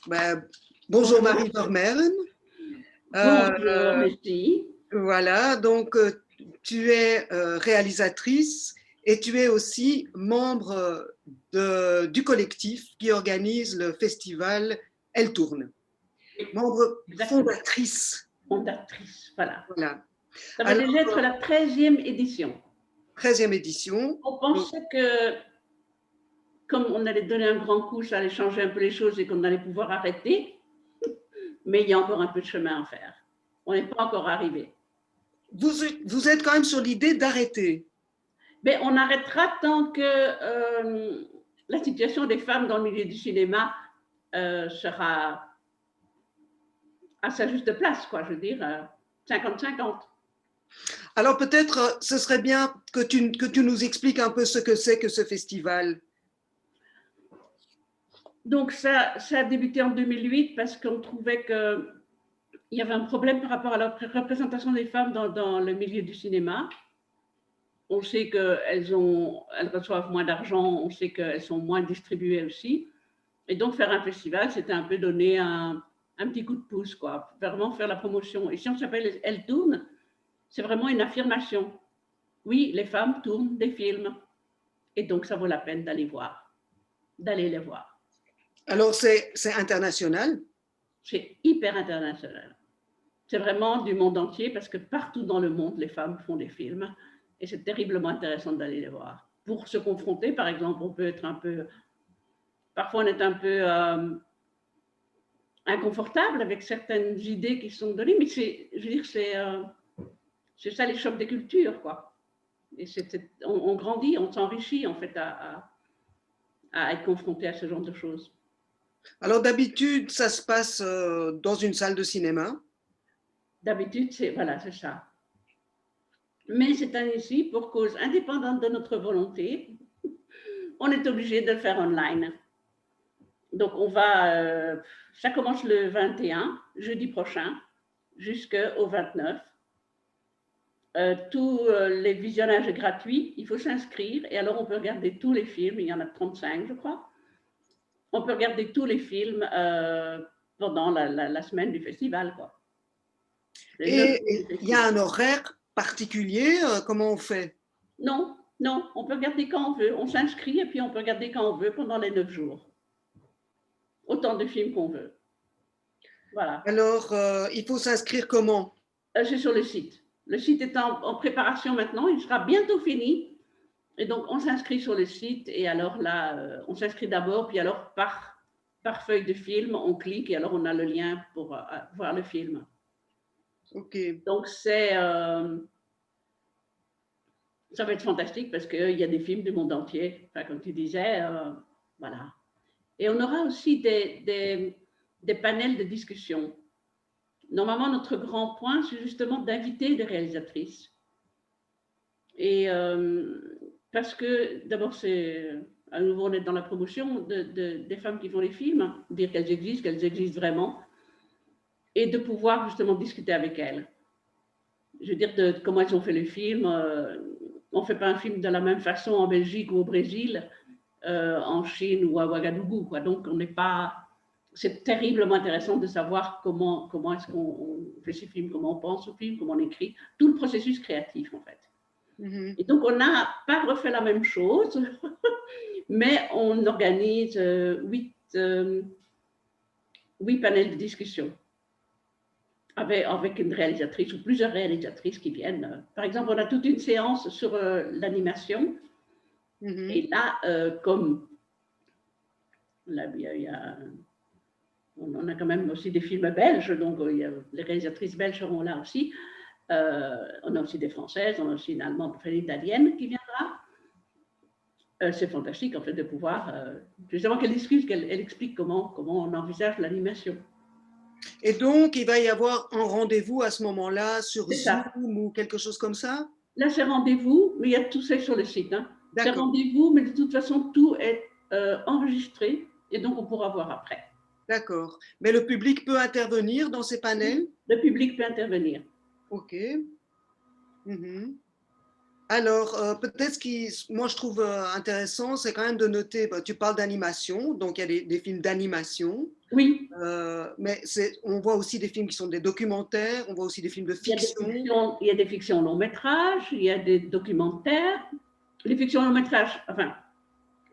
Ben, bonjour Bonjour. Marie Vermeulen. Bonjour, merci. Voilà, donc tu es réalisatrice et tu es aussi membre du collectif qui organise le festival Elle tourne. Membre Exactement. fondatrice. Fondatrice, voilà. Voilà. Ça va Alors, déjà être la 13e édition. 13e édition. On pensait que, comme on allait donner un grand coup, ça allait changer un peu les choses et qu'on allait pouvoir arrêter, mais il y a encore un peu de chemin à faire. On n'est pas encore arrivé. Vous êtes quand même sur l'idée d'arrêter. Mais on arrêtera tant que la situation des femmes dans le milieu du cinéma sera à sa juste place, quoi, je veux dire, 50-50. Alors peut-être ce serait bien que tu nous expliques un peu ce que c'est que ce festival. Donc ça a débuté en 2008 parce qu'on trouvait qu'il y avait un problème par rapport à la représentation des femmes dans le milieu du cinéma. On sait qu'elles reçoivent moins d'argent, on sait qu'elles sont moins distribuées aussi. Et donc faire un festival, c'était un peu donner un petit coup de pouce, quoi, vraiment faire la promotion. Et si on s'appelle Elle tourne, c'est vraiment une affirmation. Oui, les femmes tournent des films. Et donc ça vaut la peine d'aller les voir. Alors c'est international. C'est hyper international. C'est vraiment du monde entier parce que partout dans le monde, les femmes font des films et c'est terriblement intéressant d'aller les voir. Pour se confronter, par exemple, on peut être un peu, parfois on est un peu inconfortable avec certaines idées qui sont données, mais je veux dire, c'est ça les chocs des cultures, quoi. Et on grandit, on s'enrichit en fait à être confronté à ce genre de choses. Alors d'habitude, ça se passe dans une salle de cinéma. D'habitude, voilà, c'est ça. Mais cette année-ci, pour cause indépendante de notre volonté, on est obligé de le faire online. Donc, ça commence le 21, jeudi prochain, jusqu'au 29. Tous les visionnages est gratuit, il faut s'inscrire et alors on peut regarder tous les films, il y en a 35 je crois. On peut regarder tous les films pendant la semaine du festival, quoi. Les 9 jours du Et il y a festival. un horaire particulier, comment on fait? Non, non, on peut regarder quand on veut. On s'inscrit et puis on peut regarder quand on veut pendant les 9 jours. Autant de films qu'on veut. Voilà. Alors, il faut s'inscrire comment? C'est sur le site. Le site est en préparation maintenant, il sera bientôt fini. Et donc, on s'inscrit sur le site et alors là, on s'inscrit d'abord, puis alors par feuille de film, on clique et alors on a le lien pour voir le film. Ok. Donc, ça va être fantastique parce qu'il y a des films du monde entier, enfin, comme tu disais, voilà. Et on aura aussi des panels de discussion. Normalement, notre grand point, c'est justement d'inviter des réalisatrices. Et parce que, d'abord, à nouveau, on est dans la promotion des femmes qui font les films, dire qu'elles existent vraiment, et de pouvoir justement discuter avec elles. Je veux dire, de comment elles ont fait le film. On ne fait pas un film de la même façon en Belgique ou au Brésil, en Chine ou à Ouagadougou, quoi. Donc, on n'est pas. C'est terriblement intéressant de savoir comment est-ce qu'on fait ces films, comment on pense au film, comment on écrit, tout le processus créatif, en fait. Mhm. Et donc, on n'a pas refait la même chose, mais on organise 8 panels de discussion avec une réalisatrice ou plusieurs réalisatrices qui viennent. Par exemple, on a toute une séance sur l'animation. Mhm. Et là, comme là, on a quand même aussi des films belges, donc les réalisatrices belges seront là aussi. On a aussi des Françaises, on a aussi une Allemande, une Italienne qui viendra. C'est fantastique en fait de pouvoir justement qu'elle discute, qu'elle explique comment on envisage l'animation. Et donc, il va y avoir un rendez-vous à ce moment-là sur C'est Zoom ça. ou quelque chose comme ça? Là, c'est rendez-vous, mais il y a tout ça sur le site. Hein. C'est D'accord, rendez-vous, mais de toute façon, tout est enregistré et donc on pourra voir après. d'accord. Mais le public peut intervenir dans ces Oui, panels? le public peut intervenir. Ok. Mhm. Alors, peut-être ce qui, moi, je trouve intéressant, c'est quand même de noter, bah, tu parles d'animation, donc il y a des films d'animation, Oui, mais on voit aussi des films qui sont des documentaires, on voit aussi des films de fiction. il y a des fictions long métrages, il y a des documentaires. Les fictions long métrages, enfin,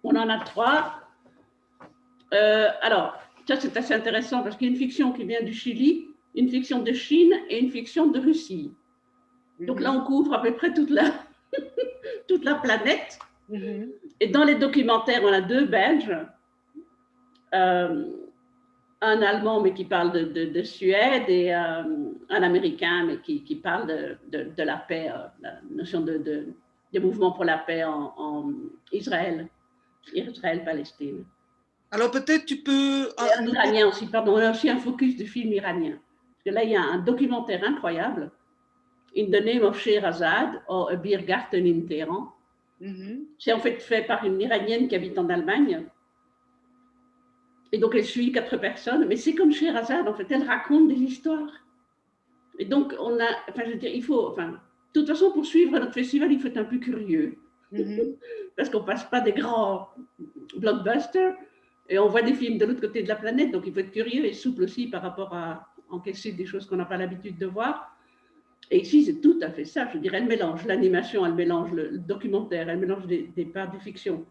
on en a 3. Alors, ça c'est assez intéressant parce qu'il y a une fiction qui vient du Chili, une fiction de Chine et une fiction de Russie. Donc là, Mhm, on couvre à peu près toute la planète. mhm. Et dans les documentaires, on a 2 Belges, euh, un Allemand mais qui parle de Suède et un Américain mais qui parle de la paix, la notion des mouvements pour la paix en Israël, Israël-Palestine. Alors, peut-être tu peux Et un Iranien aussi, pardon, on a aussi un focus du film iranien. Parce que là, il y a un documentaire incroyable, In the Name of Sherazade, or A Beer Garden in Téhéran. Mhm, C'est en fait fait par une Iranienne qui habite en Allemagne. Et donc, elle suit 4 personnes. Mais c'est comme Sherazade, en fait, elle raconte des histoires. Et donc, on a, enfin, je veux dire, il faut, enfin, de toute façon, pour suivre notre festival, il faut être un peu curieux. mhm. Parce qu'on ne passe pas des grands blockbusters et on voit des films de l'autre côté de la planète. Donc, il faut être curieux et souple aussi par rapport à encaisser des choses qu'on n'a pas l'habitude de voir. Et ici, c'est tout à fait ça. Je dirais, elle mélange l'animation, elle mélange le documentaire, elle mélange des parts de fiction.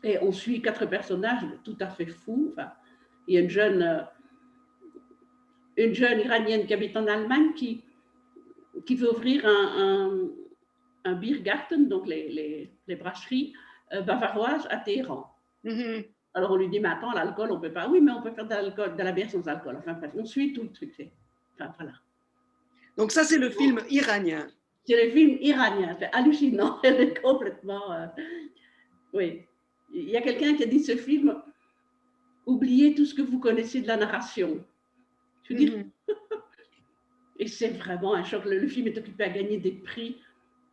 Et on suit 4 personnages tout à fait fous. Enfin, il y a une jeune iranienne qui habite en Allemagne qui veut ouvrir un Biergarten, donc les brasseries bavaroises à Téhéran. Mhm. Alors on lui dit, mais attends, l'alcool, on ne peut pas. Oui, mais on peut faire de la bière sans alcool. Enfin bref, on suit tout le truc. Enfin voilà. Donc ça, c'est le film iranien. C'est le film iranien, c'est hallucinant. Elle est complètement. Oui. Il y a quelqu'un qui a dit ce film, oubliez tout ce que vous connaissez de la narration. Je veux dire, Mhm. et c'est vraiment un choc. Le film est occupé à gagner des prix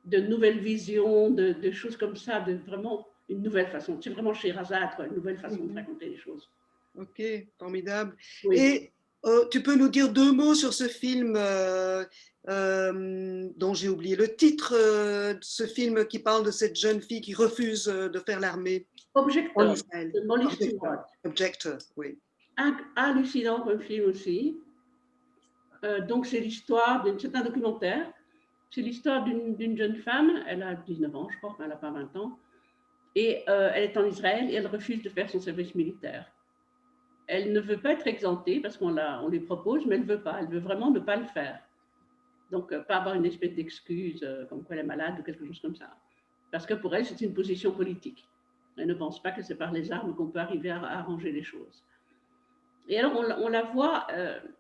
de nouvelles visions, de choses comme ça, de vraiment une nouvelle façon. C'est vraiment chez Razat, une nouvelle façon de Mhm. raconter les choses. Ok, formidable. Oui. Et tu peux nous dire 2 mots sur ce film dont j'ai oublié le titre, ce film qui parle de cette jeune fille qui refuse de faire l'armée en Objecteur Israël. de Molly Objector. Stewart. Objector, oui. Hallucinant comme film aussi. Donc c'est l'histoire, c'est un documentaire, c'est l'histoire d'une jeune femme, elle a 19 ans je crois, elle n'a pas 20 ans, et elle est en Israël et elle refuse de faire son service militaire. Elle ne veut pas être exemptée parce on lui propose, mais elle ne veut pas, elle veut vraiment ne pas le faire. Donc pas avoir une espèce d'excuse comme quoi elle est malade ou quelque chose comme ça. Parce que pour elle, c'est une position politique. Elle ne pense pas que c'est par les armes qu'on peut arriver à arranger les choses. Et alors, on la voit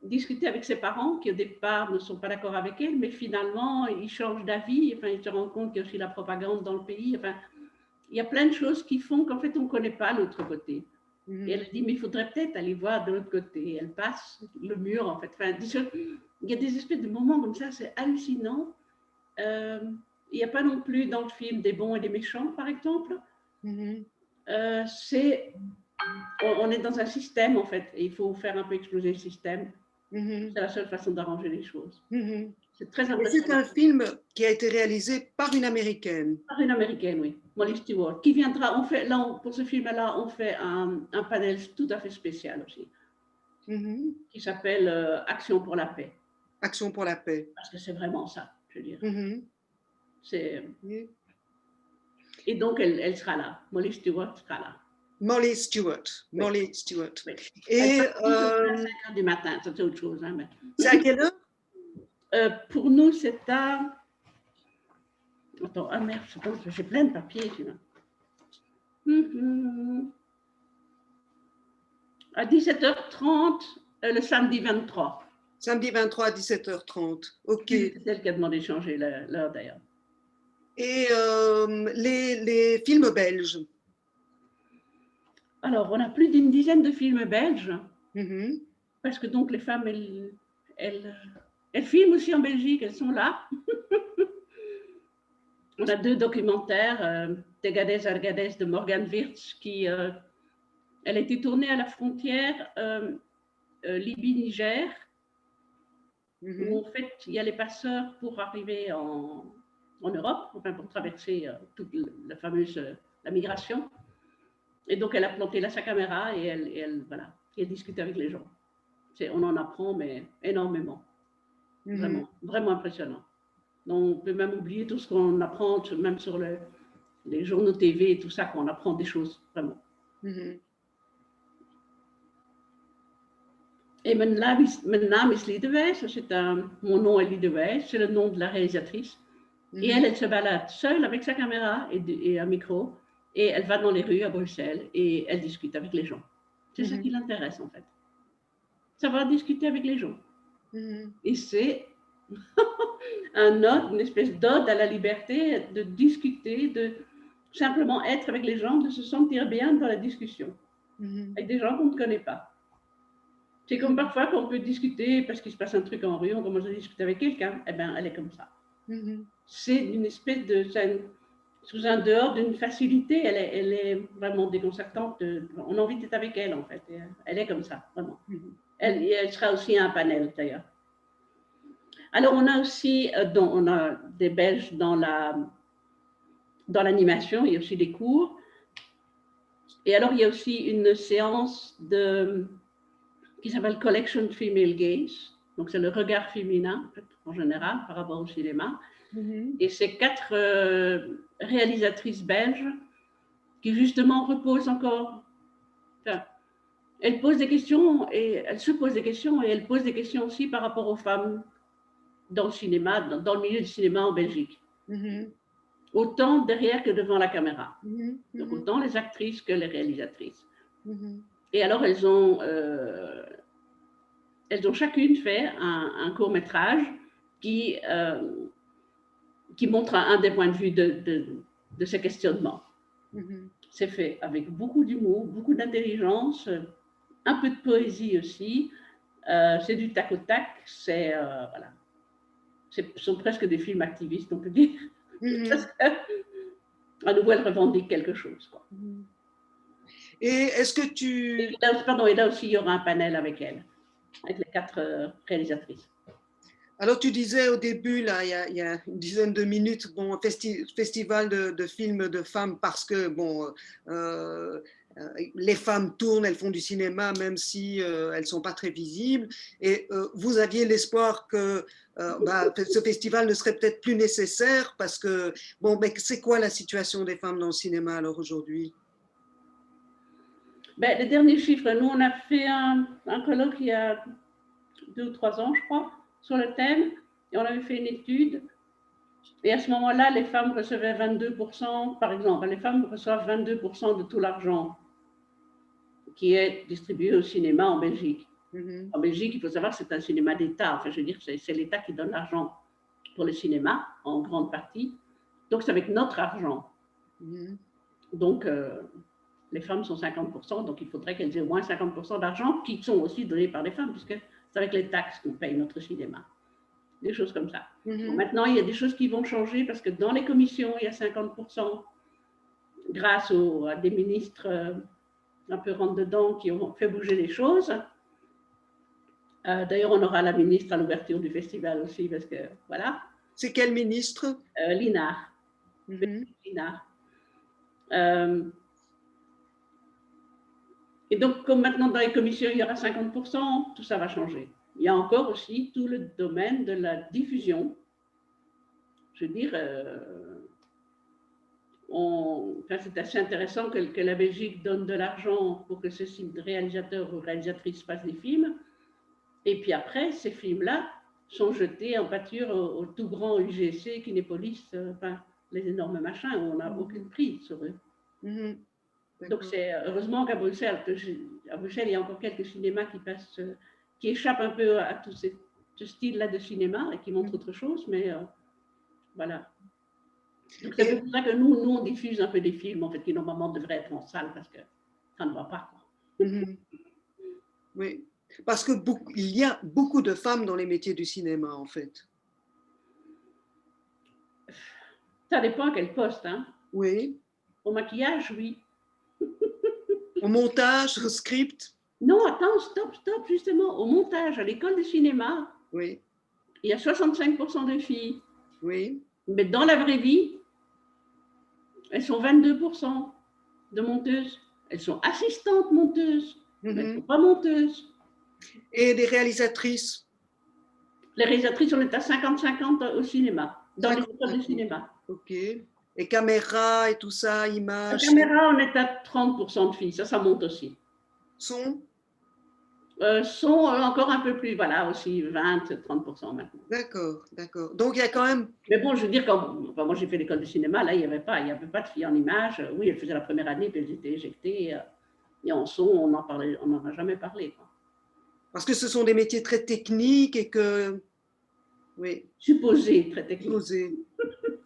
discuter avec ses parents qui, au départ, ne sont pas d'accord avec elle, mais finalement, ils changent d'avis. Enfin, ils se rendent compte qu'il y a aussi la propagande dans le pays. Enfin, il y a plein de choses qui font qu'en fait, on ne connaît pas l'autre côté. Et elle Mhm. dit, mais il faudrait peut-être aller voir de l'autre côté. Elle passe le mur, en fait. Enfin, il y a des espèces de moments comme ça, c'est hallucinant. Euh, il n'y a pas non plus dans le film des bons et des méchants, par exemple. Mhm. C'est on est dans un système en fait, et il faut faire un peu exploser le système. Mhm. C'est la seule façon d'arranger les choses. Mhm. C'est très Et c'est impressionnant. un film qui a été réalisé par une Américaine. Par une américaine, oui, Molly Stewart, qui viendra. On fait, là, pour ce film-là, on fait un panel tout à fait spécial aussi, Mhm. qui s'appelle Action pour la paix. Action pour la paix. Parce que c'est vraiment ça, je veux dire. Mhm. C'est... Oui. Et donc, elle sera là. Molly Stewart sera là. Molly Stewart. Oui, Molly Stewart. oui. Elle Et passe tous à 5 heures du matin, c'est autre chose. Hein, mais... c'est à quelle heure? Pour nous, c'est à... Attends, ah merde, j'ai plein de papiers. À 17h30, le samedi 23. Samedi 23 à 17h30. OK. C'est elle qui a demandé de changer l'heure d'ailleurs. Et les films belges. Alors, on a plus d'une dizaine de films belges, Mhm. parce que donc les femmes, elles filment aussi en Belgique, elles sont là. On a 2 documentaires, Tegadez Argadez de Morgan Wirtz, qui elle a été tournée à la frontière Libye-Niger, où Mhm. en fait il y a les passeurs pour arriver en Europe, enfin pour traverser toute la fameuse la migration. Et donc, elle a planté là sa caméra et voilà, elle discute avec les gens. On en apprend, mais énormément. Vraiment, vraiment impressionnant. Donc, on peut même oublier tout ce qu'on apprend, même sur les journaux TV et tout ça, qu'on apprend des choses, vraiment. Et mijn naam is Liedewijs, mon nom est Liedewijs, c'est le nom de la réalisatrice. Et elle se balade seule avec sa caméra et un micro, et elle va dans les rues à Bruxelles et elle discute avec les gens. C'est ça qui l'intéresse en fait. Savoir discuter avec les gens. Et c'est une espèce d'ode à la liberté de discuter, de simplement être avec les gens, de se sentir bien dans la discussion, avec des gens qu'on ne connaît pas. C'est comme parfois qu'on peut discuter parce qu'il se passe un truc en rue, on commence à discuter avec quelqu'un, eh bien, elle est comme ça. C'est une espèce de... sous un dehors d'une facilité, elle est vraiment déconcertante. On a envie d'être avec elle, en fait. Elle est comme ça, vraiment. Elle sera aussi à un panel, d'ailleurs. Alors, on a aussi on a des Belges dans l'animation, il y a aussi des cours. Et alors, il y a aussi une séance qui s'appelle Collection Female Gaze. Donc, c'est le regard féminin, en général, par rapport au cinéma. Et c'est 4 réalisatrices belges qui, justement, reposent encore. Enfin, elles posent des questions et elles se posent des questions et elles posent des questions aussi par rapport aux femmes dans le cinéma, dans le milieu du cinéma en Belgique. Autant derrière que devant la caméra. Donc, autant les actrices que les réalisatrices. Et alors, elles ont chacune fait un court-métrage qui montre un des points de vue de ces questionnements. C'est fait avec beaucoup d'humour, beaucoup d'intelligence, un peu de poésie aussi. C'est du tac au tac. Voilà. Ce sont presque des films activistes, on peut dire. Parce qu'à nouveau, elles revendiquent quelque chose, quoi. Et est-ce que tu... Et là aussi, il y aura un panel avec elles, avec les 4 réalisatrices. Alors, tu disais au début, là, il y a une dizaine de minutes, bon, festival de films de femmes parce que, bon, les femmes tournent, elles font du cinéma, même si elles ne sont pas très visibles. Et vous aviez l'espoir que ce festival ne serait peut-être plus nécessaire parce que, bon, mais c'est quoi la situation des femmes dans le cinéma alors aujourd'hui? Ben, les derniers chiffres, nous, on a fait un colloque il y a 2 ou 3 ans, je crois, sur le thème, et on avait fait une étude. Et à ce moment-là, les femmes recevaient 22%, par exemple, les femmes reçoivent 22% de tout l'argent qui est distribué au cinéma en Belgique. En Belgique, il faut savoir que c'est un cinéma d'État. Enfin, je veux dire, c'est l'État qui donne l'argent pour le cinéma, en grande partie. Donc, c'est avec notre argent. Donc, les femmes sont 50%, donc il faudrait qu'elles aient au moins 50% d'argent qui sont aussi donnés par les femmes, puisque c'est avec les taxes qu'on paye notre cinéma. Des choses comme ça. Bon, maintenant, il y a des choses qui vont changer parce que dans les commissions, il y a 50% grâce à des ministres un peu rentre-dedans qui ont fait bouger les choses. D'ailleurs, on aura la ministre à l'ouverture du festival aussi parce que, voilà. C'est quel ministre? Linard. Linard. Et donc, comme maintenant dans les commissions, il y aura 50%, tout ça va changer. Il y a encore aussi tout le domaine de la diffusion. Je veux dire, c'est assez intéressant que la Belgique donne de l'argent pour que ces réalisateurs ou réalisatrices fassent des films. Et puis après, ces films-là sont jetés en pâture au tout grand UGC, Kinépolis, les énormes machins où on n'a aucune prise sur eux. Donc c'est heureusement qu'à Bruxelles, il y a encore quelques cinémas qui échappent un peu à tout ce style-là de cinéma et qui montrent autre chose, mais voilà. Donc c'est pour ça que nous, on diffuse un peu des films en fait, qui normalement devraient être en salle parce que ça ne va pas. Oui, parce que il y a beaucoup de femmes dans les métiers du cinéma en fait. Ça dépend à quel poste. Hein. Oui. Au maquillage, oui. Au montage, au script? Non, attends, stop, justement. Au montage, à l'école de cinéma, oui. Il y a 65% de filles. Oui. Mais dans la vraie vie, elles sont 22% de monteuses. Elles sont assistantes monteuses, mais elles ne sont pas monteuses. Et des réalisatrices? Les réalisatrices, on est à 50-50 au cinéma, dans les 50, écoles de cinéma. OK. Et caméra et tout ça, La images, caméra, on est à 30% de filles, ça monte aussi. son? Sont encore un peu plus, voilà, aussi 20-30% maintenant. D'accord, d'accord. Donc, il y a quand même... Mais bon, je veux dire, enfin, moi j'ai fait l'école de cinéma, là, il n'y avait pas de filles en image. Oui, elles faisaient la première année, puis elles étaient éjectées. Et en son, on n'en a jamais parlé, quoi. Parce que ce sont des métiers très techniques et que... Oui, Supposé, très technique. posé.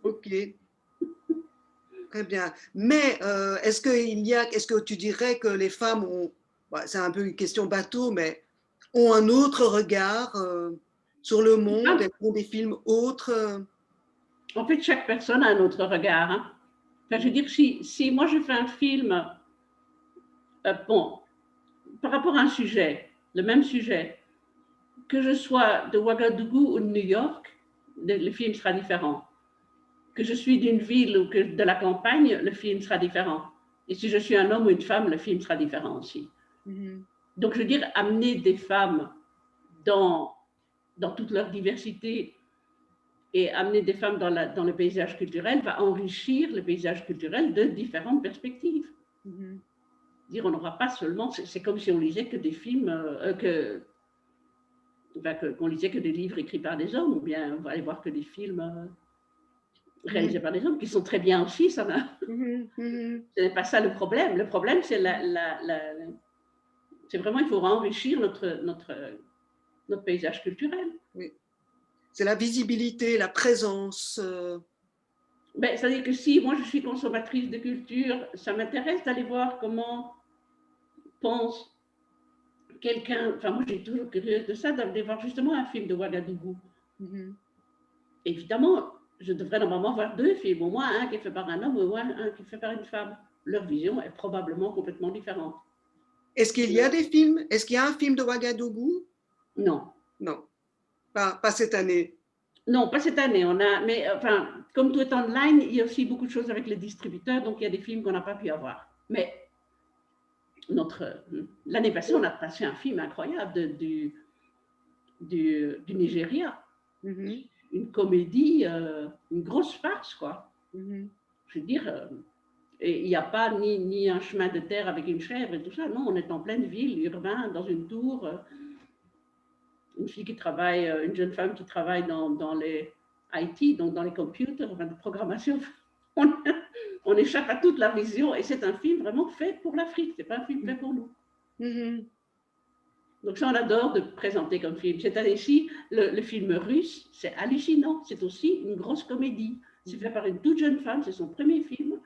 OK, très bien. Mais est-ce que tu dirais que les femmes ont... bah, c'est un peu une question bateau, mais ont un autre regard sur le monde? Elles font des films autres? En fait, chaque personne a un autre regard, hein. Enfin, je veux dire, si moi je fais un film, bon, par rapport à un sujet, le même sujet, que je sois de Ouagadougou ou de New York, le film sera différent. Que je suis d'une ville ou que de la campagne, le film sera différent. Et si je suis un homme ou une femme, le film sera différent aussi. Donc, je veux dire, amener des femmes dans toute leur diversité et amener des femmes dans le paysage culturel va enrichir le paysage culturel de différentes perspectives. Dire, on n'aura pas seulement, c'est comme si on lisait que des films, qu'on lisait que des livres écrits par des hommes, ou bien on va aller voir que des films réalisés par des hommes, qui sont très bien aussi, ça va. Ce n'est pas ça le problème. Le problème, c'est c'est vraiment, il faut enrichir notre paysage culturel. Oui. C'est la visibilité, la présence. Ben, c'est-à-dire que si moi je suis consommatrice de culture, ça m'intéresse d'aller voir comment pense quelqu'un. Enfin, moi j'ai toujours curieuse de ça, d'aller voir justement un film de Ouagadougou. Évidemment, je devrais normalement voir deux films, au moins un qui est fait par un homme, au moins un qui est fait par une femme. Leur vision est probablement complètement différente. Est-ce qu'il y a des films? Est-ce qu'il y a un film de Ouagadougou? Non. Non, pas cette année. Non, pas cette année. Mais enfin, comme tout est online, il y a aussi beaucoup de choses avec les distributeurs, donc il y a des films qu'on n'a pas pu avoir. Mais l'année passée, on a passé un film incroyable du Nigeria. Une comédie, une grosse farce, quoi. Je veux dire, et il n'y a pas ni un chemin de terre avec une chèvre et tout ça. Non, on est en pleine ville, urbain, dans une tour. Une fille qui travaille, une jeune femme qui travaille dans les IT, donc dans les computers, enfin, de programmation. On échappe à toute la vision et c'est un film vraiment fait pour l'Afrique, c'est pas un film fait pour nous. Donc ça, on adore de présenter comme film. Cette année-ci, le film russe, c'est hallucinant, c'est aussi une grosse comédie. C'est fait par une toute jeune femme, c'est son premier film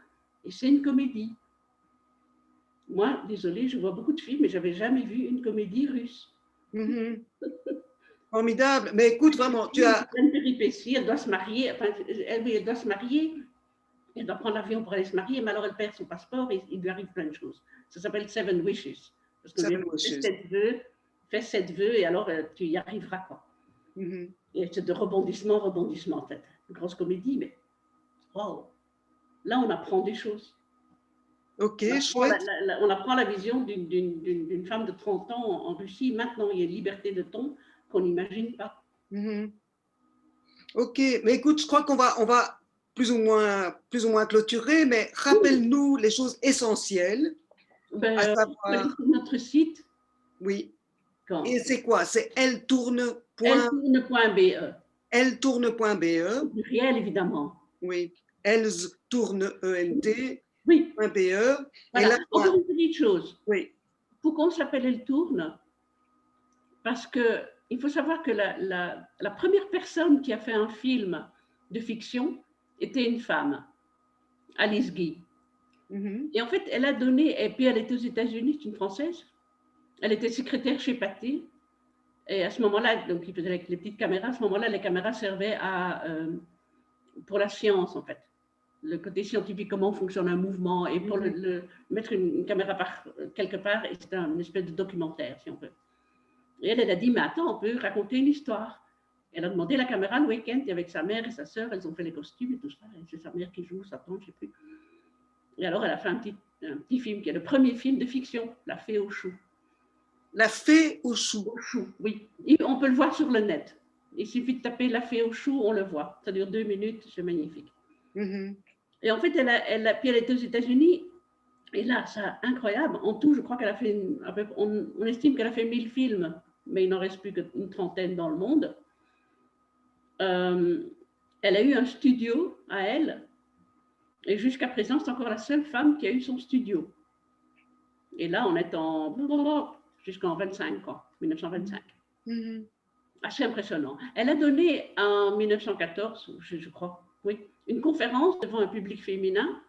et c'est une comédie. Moi, désolée, je vois beaucoup de films, mais j'avais jamais vu une comédie russe. Formidable. Mais écoute, vraiment, tu as... Une péripétie, elle doit se marier, enfin, elle doit se marier, elle doit prendre l'avion pour aller se marier, mais alors elle perd son passeport et il lui arrive plein de choses. Ça s'appelle Seven Wishes. Parce que fais 7 vœux et alors tu y arriveras, quoi. Et c'est de rebondissement en fait. Une grosse comédie, mais wow. Là, on apprend des choses. Ok, chouette. On apprend la vision d'une femme de 30 ans en Russie. Maintenant, il y a une liberté de ton qu'on n'imagine pas. Ok, mais écoute, je crois qu'on va plus ou moins clôturer, mais rappelle-nous les choses essentielles. À savoir... notre site. Oui. Quand Et c'est quoi? C'est eltourne.be. eltourne.be. Pluriel, évidemment. Oui. elstourne.be. Oui. Voilà. Et là, encore une petite chose. Oui. Pourquoi on s'appelle Eltourne? Parce qu'il faut savoir que la première personne qui a fait un film de fiction était une femme, Alice Guy. Et en fait, elle a donné, et puis elle était aux États-Unis, c'est une Française. Elle était secrétaire chez Pathé. Et à ce moment-là, donc il faisait avec les petites caméras, à ce moment-là, les caméras servaient pour la science, en fait. Le côté scientifique, comment fonctionne un mouvement, et pour mettre une caméra quelque part, et c'était une espèce de documentaire, si on veut. Et elle a dit, mais attends, on peut raconter une histoire. Elle a demandé la caméra le week-end et avec sa mère et sa sœur, elles ont fait les costumes et tout ça. Et c'est sa mère qui joue, sa tante, je ne sais plus. Et alors, elle a fait un petit film qui est le premier film de fiction, La Fée aux choux. La Fée aux choux. Aux choux, oui. Et on peut le voir sur le net. Il suffit de taper La Fée aux choux, on le voit. Ça dure 2 minutes, c'est magnifique. Et en fait, puis elle était aux États-Unis. Et là, c'est incroyable. En tout, je crois qu'elle a fait, on estime qu'elle a fait 1000 films, mais il n'en reste plus qu'une trentaine dans le monde. Elle a eu un studio à elle. Et jusqu'à présent, c'est encore la seule femme qui a eu son studio. Et là, on est jusqu'en 25, quoi, 1925. Assez impressionnant. Elle a donné en 1914, je crois, oui, une conférence devant un public féminin.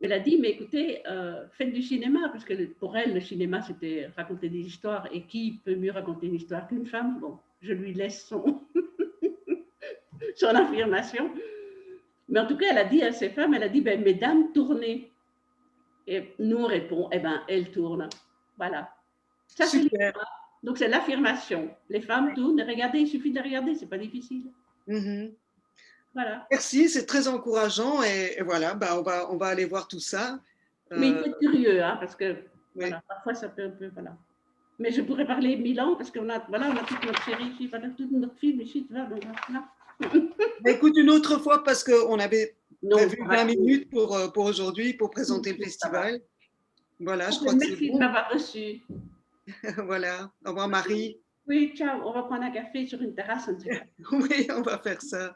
Elle a dit, mais écoutez, faites du cinéma, parce que pour elle, le cinéma, c'était raconter des histoires. Et qui peut mieux raconter une histoire qu'une femme? Bon, je lui laisse son affirmation. Mais en tout cas, elle a dit à ces femmes, elle a dit, ben, mesdames, tournez. Et nous, on répond, eh ben, elle tourne. Voilà. Ça, super. Donc, c'est l'affirmation. Les femmes tournent, regardez, il suffit de regarder, c'est pas difficile. Voilà. Merci, c'est très encourageant et voilà, bah, on va aller voir tout ça. Mais il faut être curieux, hein, parce que voilà, parfois ça peut un peu, voilà. Mais je pourrais parler 1000 ans parce qu'on a, voilà, on a toute notre série ici, voilà, tout notre film ici, voilà. Écoute, une autre fois, parce qu'on avait prévu 20 minutes pour aujourd'hui, pour présenter le festival. Voilà, je crois que c'est bon. Merci de m'avoir reçu. Voilà, au revoir Marie. Oui, ciao, on va prendre un café sur une terrasse. Oui, on va faire ça.